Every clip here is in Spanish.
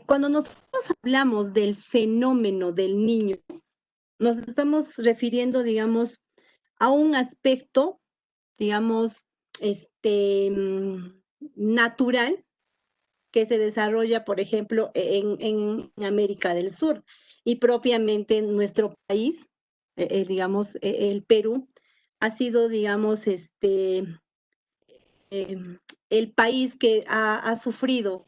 Cuando nosotros hablamos del fenómeno del niño, nos estamos refiriendo, digamos, a un aspecto, digamos, este, natural que se desarrolla, por ejemplo, en América del Sur y propiamente en nuestro país, digamos, el Perú, ha sido, digamos, el país que ha sufrido,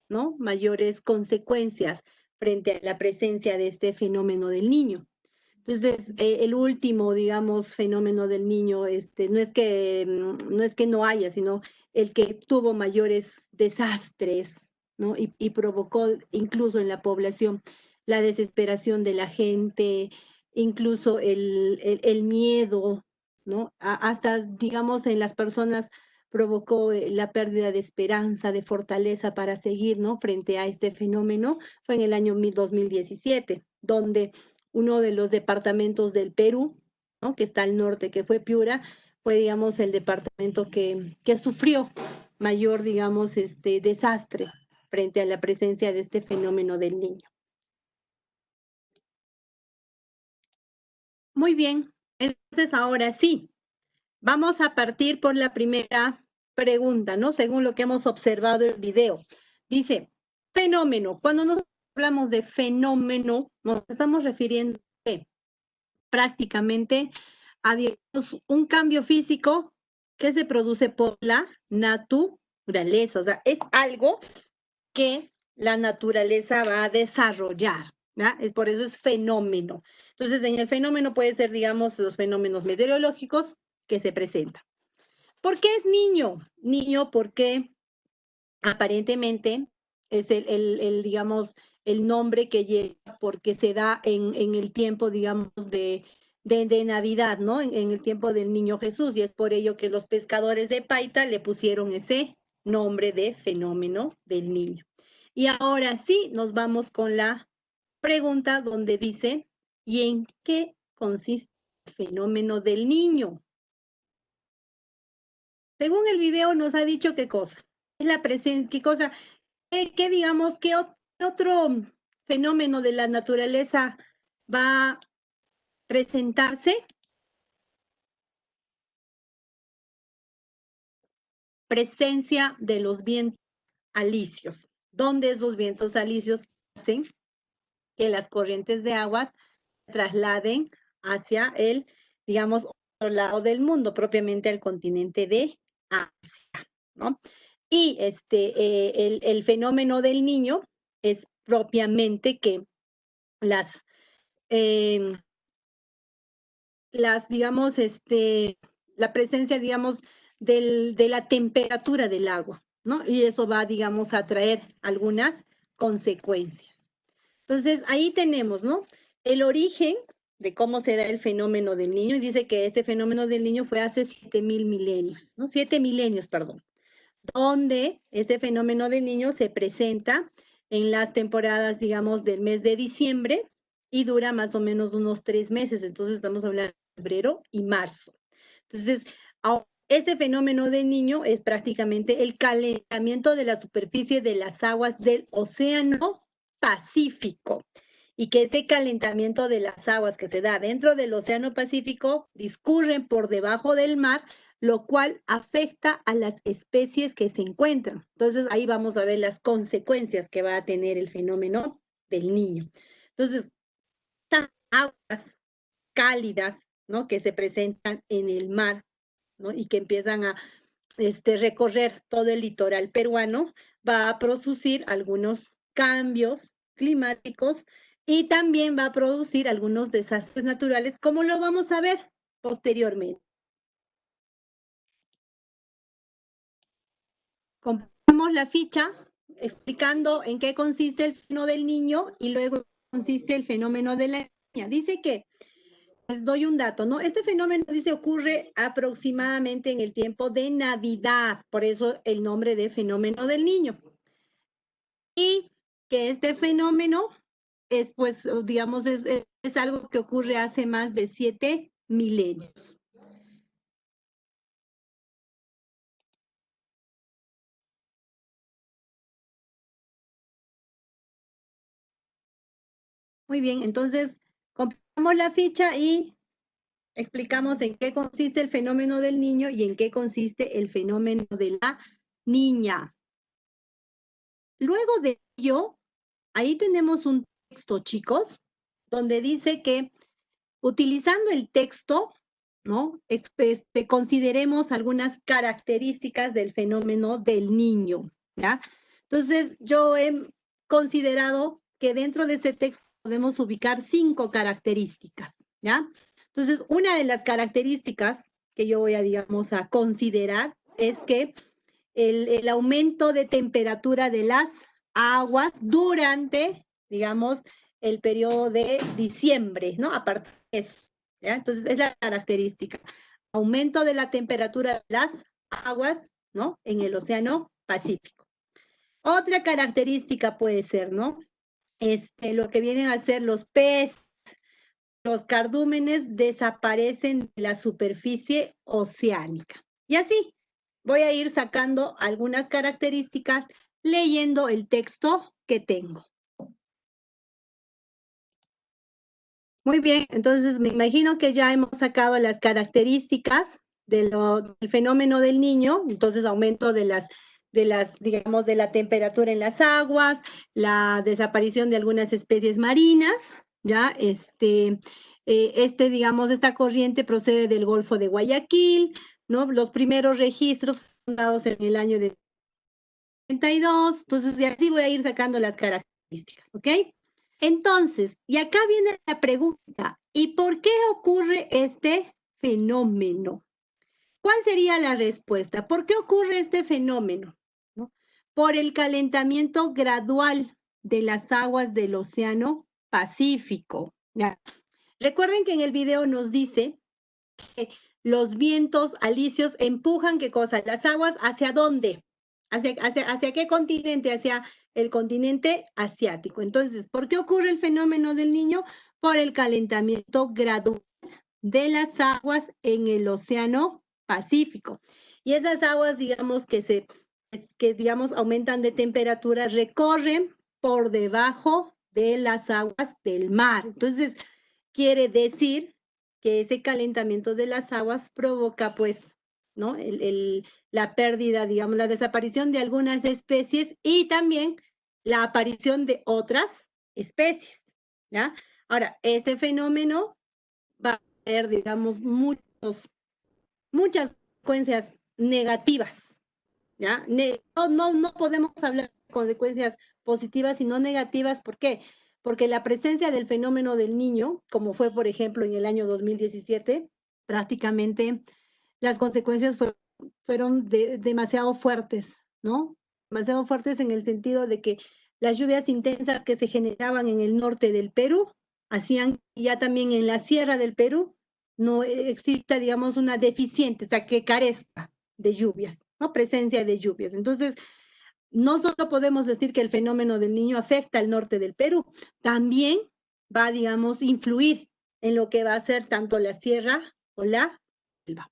¿no?, mayores consecuencias frente a la presencia de este fenómeno del niño. Entonces, el último, digamos, fenómeno del niño, no es que no haya, sino el que tuvo mayores desastres, ¿no? Y provocó incluso en la población la desesperación de la gente, incluso el miedo, ¿no? Hasta, digamos, en las personas provocó la pérdida de esperanza, de fortaleza para seguir, ¿no?, frente a este fenómeno. Fue en el año 2017, donde uno de los departamentos del Perú, ¿no?, que está al norte, que fue Piura, fue, digamos, el departamento que sufrió mayor, digamos, desastre frente a la presencia de este fenómeno del niño. Muy bien, entonces ahora sí, vamos a partir por la primera pregunta, ¿no? Según lo que hemos observado en el video. Dice, fenómeno. Cuando nosotros hablamos de fenómeno, nos estamos refiriendo a prácticamente a, digamos, un cambio físico que se produce por la naturaleza. O sea, es algo que la naturaleza va a desarrollar, ¿ya? Es por eso es fenómeno. Entonces, en el fenómeno puede ser, digamos, los fenómenos meteorológicos que se presentan. ¿Por qué es niño? Niño porque aparentemente es digamos, el nombre que lleva porque se da en el tiempo, digamos, de Navidad, ¿no? En el tiempo del niño Jesús, y es por ello que los pescadores de Paita le pusieron ese nombre de fenómeno del niño. Y ahora sí, nos vamos con la pregunta donde dice, ¿y en qué consiste el fenómeno del niño? Según el video nos ha dicho qué cosa. Es la presencia, qué cosa, qué digamos, qué otro fenómeno de la naturaleza va a presentarse. Presencia de los vientos alisios, donde esos vientos alisios hacen que las corrientes de agua se trasladen hacia el, digamos, otro lado del mundo, propiamente al continente de Asia, ¿no? Y el fenómeno del niño es propiamente que las, em, digamos, la presencia, digamos, de la temperatura del agua, ¿no? Y eso va, digamos, a traer algunas consecuencias. Entonces, ahí tenemos, ¿no?, el origen de cómo se da el fenómeno del niño, y dice que este fenómeno del niño fue hace 7.000 milenios, ¿no? 7 milenios, perdón, donde este fenómeno del niño se presenta en las temporadas, digamos, del mes de diciembre y dura más o menos unos 3 meses. Entonces, estamos hablando de febrero y marzo. Entonces, este fenómeno del niño es prácticamente el calentamiento de la superficie de las aguas del Océano Pacífico, y que ese calentamiento de las aguas que se da dentro del Océano Pacífico discurren por debajo del mar, lo cual afecta a las especies que se encuentran. Entonces, ahí vamos a ver las consecuencias que va a tener el fenómeno del niño. Entonces, estas aguas cálidas, ¿no?, que se presentan en el mar, ¿no?, y que empiezan a recorrer todo el litoral peruano, va a producir algunos cambios climáticos y también va a producir algunos desastres naturales, como lo vamos a ver posteriormente. Compramos la ficha explicando en qué consiste el fenómeno del niño y luego consiste el fenómeno de la niña. Dice que, les doy un dato, ¿no? Este fenómeno, dice, ocurre aproximadamente en el tiempo de Navidad, por eso el nombre de fenómeno del niño. Y que este fenómeno es, pues, digamos, es algo que ocurre hace más de 7 milenios. Muy bien, entonces compramos la ficha y explicamos en qué consiste el fenómeno del niño y en qué consiste el fenómeno de la niña. Luego de ello, ahí tenemos un texto, chicos, donde dice que utilizando el texto, ¿no? Consideremos algunas características del fenómeno del niño, ¿ya? Entonces, yo he considerado que dentro de ese texto podemos ubicar 5 características, ¿ya? Entonces, una de las características que yo voy a, digamos, a considerar es que el aumento de temperatura de las aguas durante, digamos, el periodo de diciembre, ¿no? A partir de eso, ¿ya? Entonces, es la característica. Aumento de la temperatura de las aguas, ¿no? En el Océano Pacífico. Otra característica puede ser, ¿no? Lo que vienen a ser los peces, los cardúmenes desaparecen de la superficie oceánica. Y así voy a ir sacando algunas características leyendo el texto que tengo. Muy bien, entonces me imagino que ya hemos sacado las características del fenómeno del niño, entonces aumento de las, digamos, de la temperatura en las aguas, la desaparición de algunas especies marinas, ya, digamos, esta corriente procede del Golfo de Guayaquil, ¿no? Los primeros registros fundados en el año de 32, entonces y así voy a ir sacando las características, ¿ok? Entonces, y acá viene la pregunta, ¿y por qué ocurre este fenómeno? ¿Cuál sería la respuesta? ¿Por qué ocurre este fenómeno? ¿No? Por el calentamiento gradual de las aguas del Océano Pacífico. ¿Ya? Recuerden que en el video nos dice que los vientos alisios empujan, ¿qué cosa? Las aguas, ¿hacia dónde? ¿Hacia qué continente? Hacia el continente asiático. Entonces, ¿por qué ocurre el fenómeno del niño? Por el calentamiento gradual de las aguas en el Océano Pacífico. Y esas aguas, digamos, digamos, aumentan de temperatura, recorren por debajo de las aguas del mar. Entonces, quiere decir que ese calentamiento de las aguas provoca, pues, ¿no? La pérdida, digamos, la desaparición de algunas especies y también la aparición de otras especies, ¿ya? Ahora, este fenómeno va a tener, digamos, muchas consecuencias negativas, ¿ya? No podemos hablar de consecuencias positivas sino negativas. ¿Por qué? Porque la presencia del fenómeno del niño, como fue, por ejemplo, en el año 2017, prácticamente las consecuencias fueron demasiado fuertes, ¿no? Demasiado fuertes en el sentido de que las lluvias intensas que se generaban en el norte del Perú hacían ya también en la sierra del Perú no exista, digamos, una deficiente, o sea, que carezca de lluvias, ¿no? Presencia de lluvias. Entonces, no solo podemos decir que el fenómeno del niño afecta al norte del Perú, también va, digamos, influir en lo que va a ser tanto la sierra o la selva.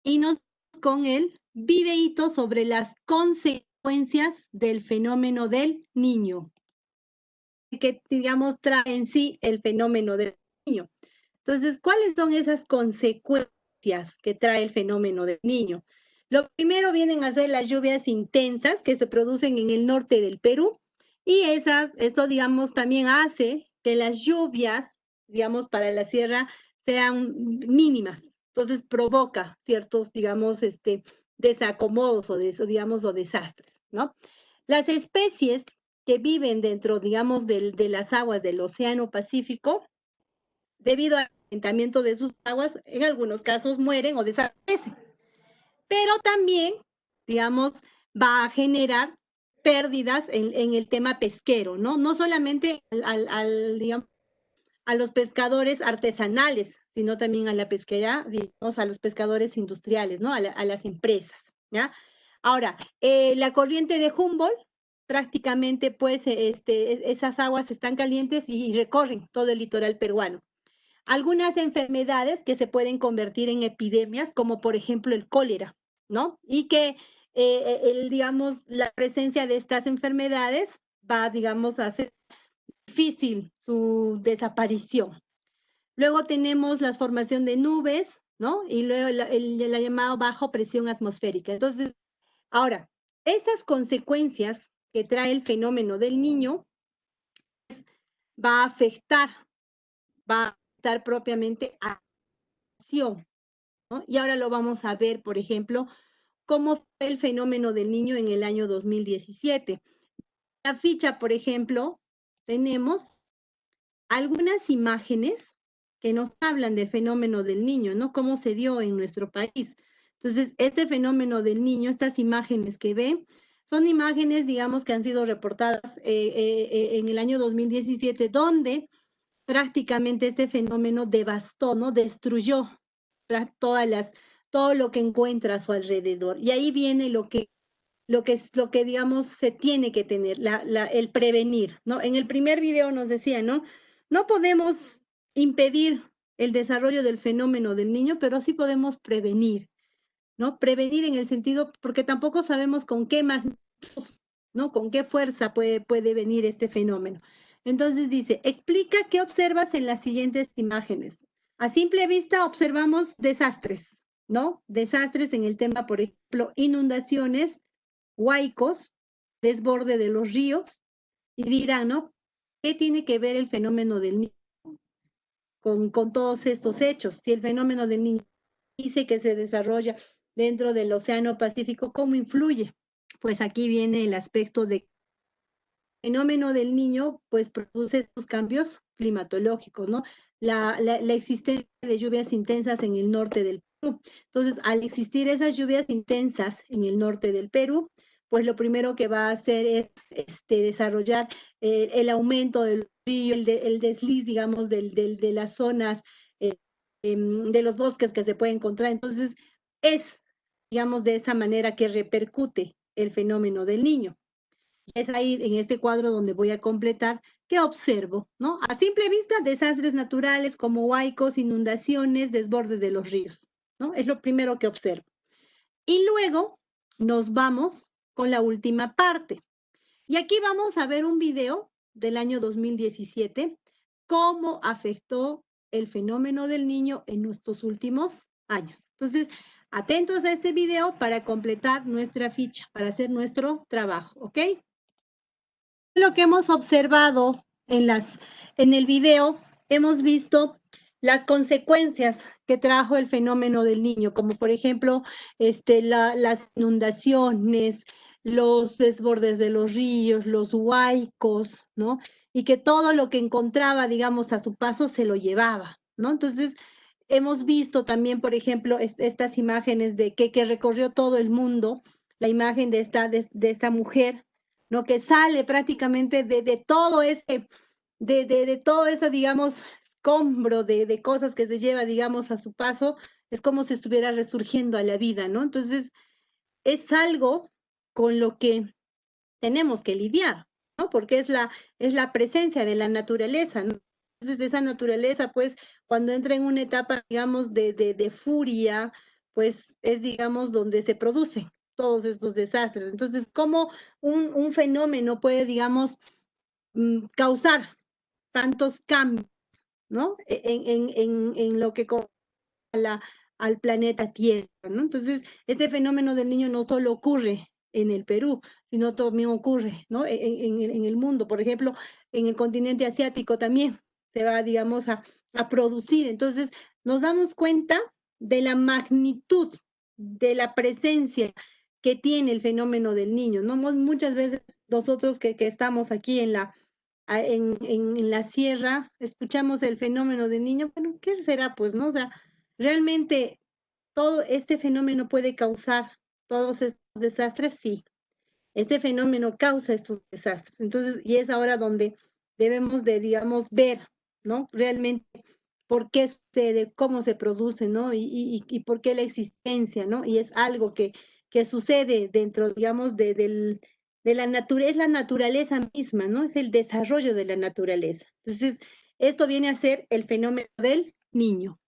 Y nos con el videíto sobre las consecuencias del fenómeno del niño, que, digamos, trae en sí el fenómeno del niño. Entonces, ¿cuáles son esas consecuencias que trae el fenómeno del niño? Lo primero vienen a ser las lluvias intensas que se producen en el norte del Perú y eso, digamos, también hace que las lluvias, digamos, para la sierra sean mínimas. Entonces, provoca ciertos, digamos, desacomodos digamos, o desastres, ¿no? Las especies que viven dentro, digamos, de las aguas del Océano Pacífico, debido al calentamiento de sus aguas, en algunos casos mueren o desaparecen. Pero también, digamos, va a generar pérdidas en el tema pesquero, ¿no? No solamente digamos, a los pescadores artesanales, sino también a la pesquera, digamos, a los pescadores industriales, ¿no? A las empresas, ¿ya? Ahora, la corriente de Humboldt, prácticamente, pues, esas aguas están calientes y recorren todo el litoral peruano. Algunas enfermedades que se pueden convertir en epidemias, como por ejemplo el cólera, ¿no? Y que, digamos, la presencia de estas enfermedades va, digamos, a hacer difícil su desaparición. Luego tenemos la formación de nubes, ¿no? Y luego la llamada bajo presión atmosférica. Entonces, ahora, estas consecuencias que trae el fenómeno del Niño va a afectar, propiamente a la acción, ¿no? Y ahora lo vamos a ver, por ejemplo, cómo fue el fenómeno del Niño en el año 2017. La ficha, por ejemplo, tenemos algunas imágenes que nos hablan del fenómeno del Niño, ¿no? Cómo se dio en nuestro país. Entonces, este fenómeno del Niño, estas imágenes que ve, son imágenes, digamos, que han sido reportadas en el año 2017, donde prácticamente este fenómeno devastó, ¿no? Destruyó todo lo que encuentra a su alrededor. Y ahí viene lo que digamos se tiene que tener, el prevenir, ¿no? En el primer video nos decía, ¿no? No podemos impedir el desarrollo del fenómeno del Niño, pero sí podemos prevenir, ¿no? Prevenir en el sentido, porque tampoco sabemos con qué magnitud, ¿no? Con qué fuerza puede venir este fenómeno. Entonces dice, explica qué observas en las siguientes imágenes. A simple vista observamos desastres, ¿no? Desastres en el tema, por ejemplo, inundaciones, huaicos, desborde de los ríos, y dirán, ¿no? ¿Qué tiene que ver el fenómeno del Niño con todos estos hechos? Si el fenómeno del Niño dice que se desarrolla dentro del Océano Pacífico, ¿cómo influye? Pues aquí viene el aspecto de fenómeno del Niño, pues produce estos cambios climatológicos, ¿no? La existencia de lluvias intensas en el norte del Perú. Entonces, al existir esas lluvias intensas en el norte del Perú, pues lo primero que va a hacer es desarrollar el aumento del río, el desliz, digamos, de las zonas de los bosques que se puede encontrar. Entonces, es, digamos, de esa manera que repercute el fenómeno del Niño. Es ahí en este cuadro donde voy a completar que observo, ¿no? A simple vista, desastres naturales como huaicos, inundaciones, desbordes de los ríos, ¿no? Es lo primero que observo. Y luego nos vamos con la última parte. Y aquí vamos a ver un video del año 2017, cómo afectó el fenómeno del Niño en estos últimos años. Entonces, atentos a este video para completar nuestra ficha, para hacer nuestro trabajo, ¿ok? Lo que hemos observado en el video, hemos visto las consecuencias que trajo el fenómeno del Niño, como por ejemplo las inundaciones, los desbordes de los ríos, los huaicos, ¿no? Y que todo lo que encontraba, digamos, a su paso se lo llevaba, ¿no? Entonces, hemos visto también, por ejemplo, estas imágenes de que recorrió todo el mundo, la imagen de esta mujer, ¿no? Que sale prácticamente de todo de todo eso, digamos, escombro de cosas que se lleva, digamos, a su paso, es como si estuviera resurgiendo a la vida, ¿no? Entonces, es algo con lo que tenemos que lidiar, ¿no? Porque es la presencia de la naturaleza, ¿no? Entonces, esa naturaleza, pues, cuando entra en una etapa, digamos, de furia, pues, es, digamos, donde se producen todos estos desastres. Entonces, ¿cómo un fenómeno puede, digamos, causar tantos cambios, ¿no? En lo que al planeta Tierra, ¿no? Entonces, este fenómeno del Niño no solo ocurre en el Perú, sino también ocurre, ¿no? En el mundo, por ejemplo, en el continente asiático también se va, digamos, a producir. Entonces, nos damos cuenta de la magnitud de la presencia que tiene el fenómeno del Niño, ¿no? Muchas veces nosotros que estamos aquí en la sierra, escuchamos el fenómeno del Niño, bueno, ¿qué será? Pues, ¿no? O sea, realmente todo este fenómeno puede causar todos estos desastres, sí. Este fenómeno causa estos desastres. Entonces, y es ahora donde debemos de, digamos, ver, ¿no? Realmente por qué sucede, cómo se produce, ¿no? Y por qué la existencia, ¿no? Y es algo que sucede dentro, digamos, de la naturaleza, es la naturaleza misma, ¿no? Es el desarrollo de la naturaleza. Entonces, esto viene a ser el fenómeno del Niño.